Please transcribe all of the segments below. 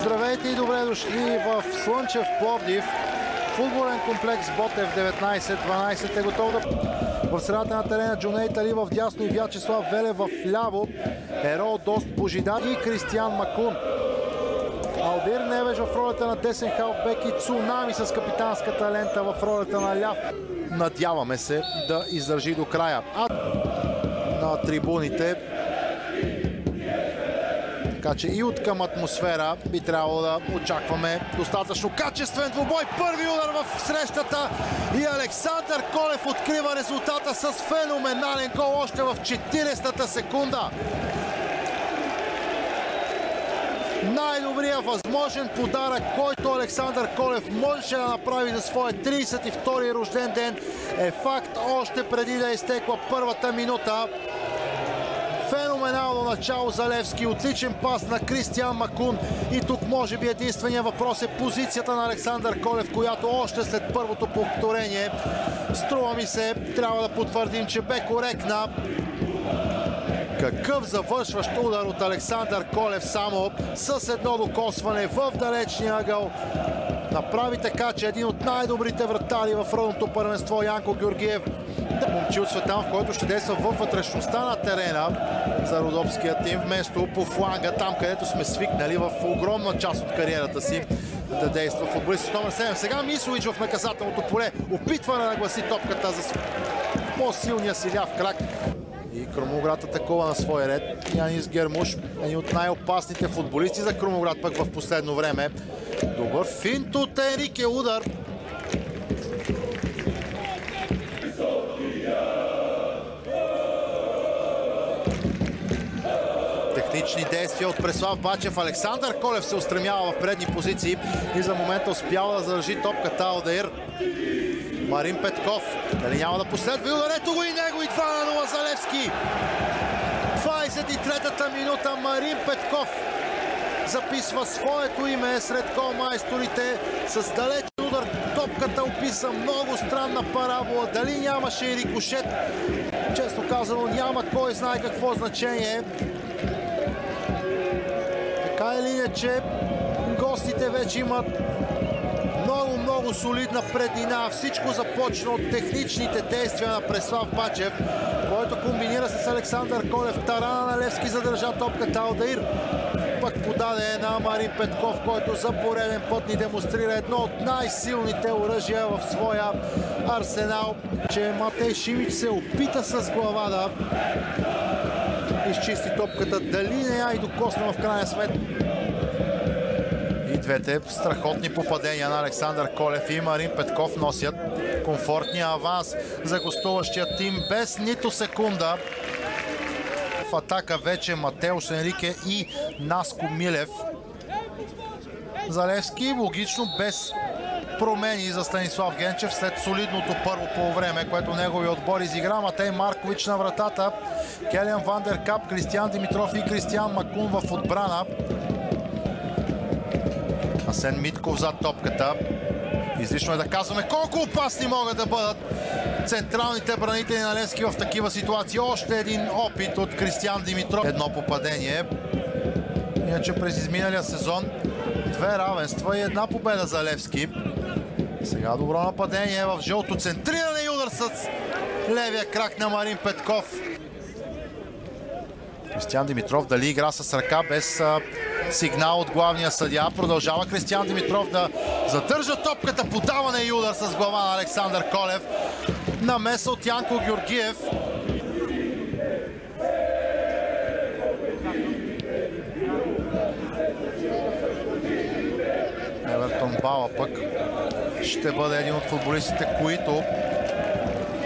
Здравейте и добре дошли в Слънчев Пловдив. Футболен комплекс Ботев 19-12 е готов да... В средата на терена Джунейт Али в дясно и Вячеслав Велев в ляво. Ерол Дост Божидар и Кристиян Макун. Алдир Невеж в ролята на десен халфбек и Цунами с капитанската лента в ролята на ляв. Надяваме се да издържи до края. А на трибуните. Така че и от към атмосфера би трябвало да очакваме достатъчно качествен двубой. Първи удар в срещата и Александър Колев открива резултата с феноменален гол още в 40-та секунда. Най-добрият възможен подарък, който Александър Колев можеше да направи за своя 32-и рожден ден, е факт още преди да е изтекла първата минута. Феноменално начало за Левски, отличен пас на Кристиян Макун и тук може би единственият въпрос е позицията на Александър Колев, която още след първото повторение, струва ми се, трябва да потвърдим, че бе коректна. Какъв завършващ удар от Александър Колев само с едно докосване в далечния ъгъл. Направи така, че един от най-добрите вратари в родното първенство Янко Георгиев, момчил Цветанов, който ще действа във вътрешността на терена за родопския тим, вместо по фланга, там където сме свикнали в огромна част от кариерата си да действа футболист с номер 7. Сега Мислович в наказателното поле опитва да нагласи топката за по-силния си ляв крак. И Крумовград атакува на свой ред. Янис Гермуш, един от най-опасните футболисти за Крумовград пък в последно време. Добър финт от Енрике, удар. Технични действия от Преслав Бачев. Александър Колев се устремява в предни позиции и за момента успява да задържи топката Алдаир. Марин Петков. Дали няма да последва и ударето го и него и 2-0 за Левски. 23-та минута Марин Петков записва своето име сред голмайсторите с далеч удар. Топката описа много странна парабола. Дали нямаше и рикошет? Честно казано няма кой знае какво значение. Така или иначе гостите вече имат много солидна преднина. Всичко започна от техничните действия на Преслав Бачев, който комбинира с Александър Колев. Тарана на Левски задържа топката. Алдаир пък подаде на Марин Петков, който за пореден път ни демонстрира едно от най-силните оръжия в своя арсенал. Че Матей Шимич се опита с глава да изчисти топката. Дали не я и докосна в крайна сметка. Двете страхотни попадения на Александър Колев и Марин Петков носят комфортния аванс за гостуващия тим без нито секунда. В атака вече Матеуш Енрике и Наско Милев. За Левски логично без промени за Станислав Генчев след солидното първо полувреме, което неговия отбор изигра. Матей Маркович на вратата, Келиан Вандеркап, Кристиян Димитров и Кристиян Макун в отбрана. Асен Митков зад топката. Излишно е да казваме колко опасни могат да бъдат централните бранители на Левски в такива ситуации. Още един опит от Кристиян Димитров. Едно попадение. Иначе през изминалия сезон две равенства и една победа за Левски. Сега добро нападение в жълто, центриране и удар с левия крак на Марин Петков. Кристиян Димитров дали игра с ръка без сигнал от главния съдия. Продължава Кристиян Димитров да задържа топката. Подаване и удар с глава на Александър Колев. Намеса от Янко Георгиев. Евертон Бала пък ще бъде един от футболистите, които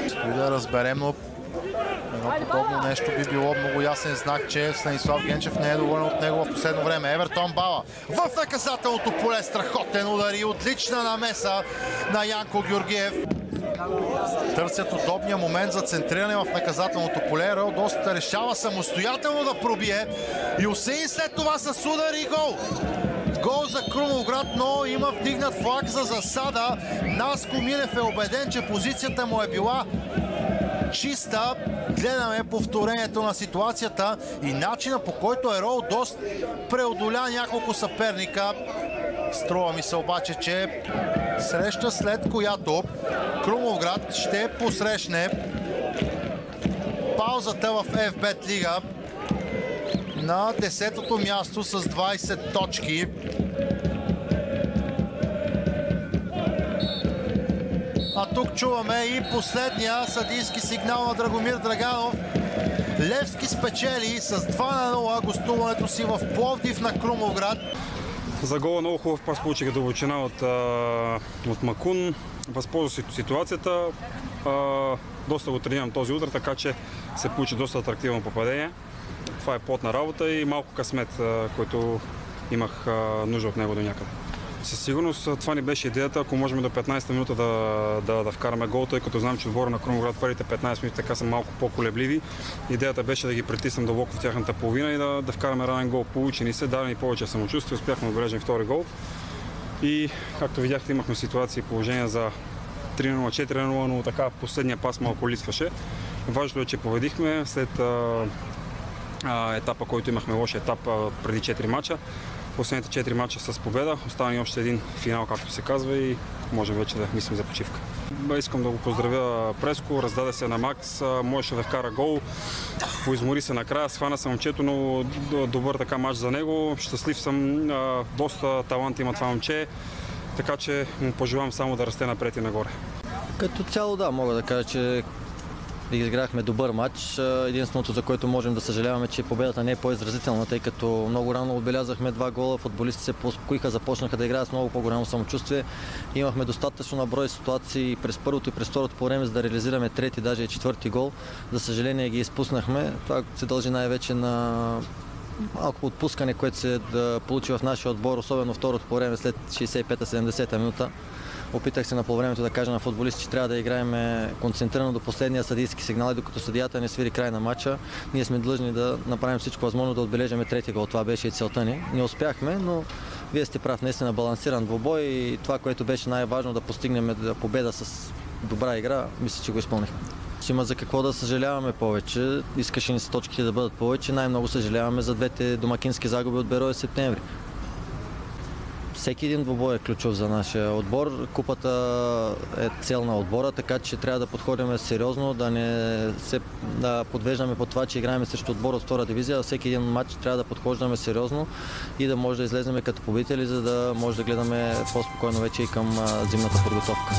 стои да разберем, но едно подобно нещо би било много ясен знак, че Станислав Генчев не е доволен от него в последно време. Евертон Бала в наказателното поле. Страхотен удар и отлична намеса на Янко Георгиев. Търсят удобния момент за центриране в наказателното поле. Родост решава самостоятелно да пробие. Юсеин след това с удар и гол. Гол за Крумовград, но има вдигнат флаг за засада. Наско Милев е убеден, че позицията му е била чиста. Гледаме повторението на ситуацията и начина, по който Ерол Дост преодоля няколко съперника. Струва ми се обаче, че среща, след която Крумовград ще посрещне паузата в FBET Лига на 10-то място с 20 точки. А тук чуваме и последния съдийски сигнал на Драгомир Драганов. Левски спечели с 2-0 гостуването си в Пловдив на Крумовград. За гола много хубав пас получиха дълбочина от Макун. Възползва се ситуацията. Доста го тренирам този удар, така че се получи доста атрактивно попадение. Това е плотна работа и малко късмет, който имах нужда от него до някъде. Със сигурност това ни беше идеята, ако можем до 15-та минута да вкараме гол, тъй като знам, че отбора на Крумовград първите 15 минути така са малко по-колебливи. Идеята беше да ги притиснем дълбоко в тяхната половина и да вкараме ранен гол. Получи ни се, даде ни повече самочувствие, успяхме да отбележим втори гол. И както видяхте, имахме ситуации и положения за 3-0, 4-0, но така последния пас малко липсваше. Важно е, че победихме след етапа, който имахме лош етап преди 4 мача. Последните 4 мача с победа. Остава ни още един финал, както се казва, и можем вече да мислим за почивка. Искам да го поздравя Преско, раздаде се на Макс, можеше да вкара гол, поизмори се накрая, схвана се момчето, но добър така мач за него. Щастлив съм, доста талант има това момче, така че му пожелавам само да расте напред и нагоре. Като цяло да, мога да кажа, че изиграхме добър матч. Единственото, за което можем да съжаляваме, че победата не е по-изразителна, тъй като много рано отбелязахме 2 гола, футболистите се поуспокоиха, започнаха да играят с много по-голямо самочувствие. Имахме достатъчно наброй ситуации през първото и през второто по време, за да реализираме трети, даже и четвърти гол. За съжаление ги изпуснахме. Това се дължи най-вече на малко отпускане, което се получи в нашия отбор, особено второто по време след 65-70 минута. Опитах се на полувремето да кажа на футболисти, че трябва да играем концентрирано до последния съдийски сигнал и докато съдията не свири край на матча, ние сме длъжни да направим всичко възможно да отбележим трети гол. Това беше и целта ни. Не успяхме, но вие сте прав, наистина балансиран двубой и това, което беше най-важно да постигнем победа с добра игра, мисля, че го изпълнихме. Има за какво да съжаляваме повече. Искаше ни се точките да бъдат повече. Най-много съжаляваме за двете домакински загуби от Берое септември. Всеки един двубой е ключов за нашия отбор. Купата е цел на отбора, така че трябва да подходим сериозно, да не се подвеждаме по това, че играем срещу отбор от втора дивизия. Всеки един матч трябва да подхождаме сериозно и да може да излезем като победители, за да може да гледаме по-спокойно вече и към зимната подготовка.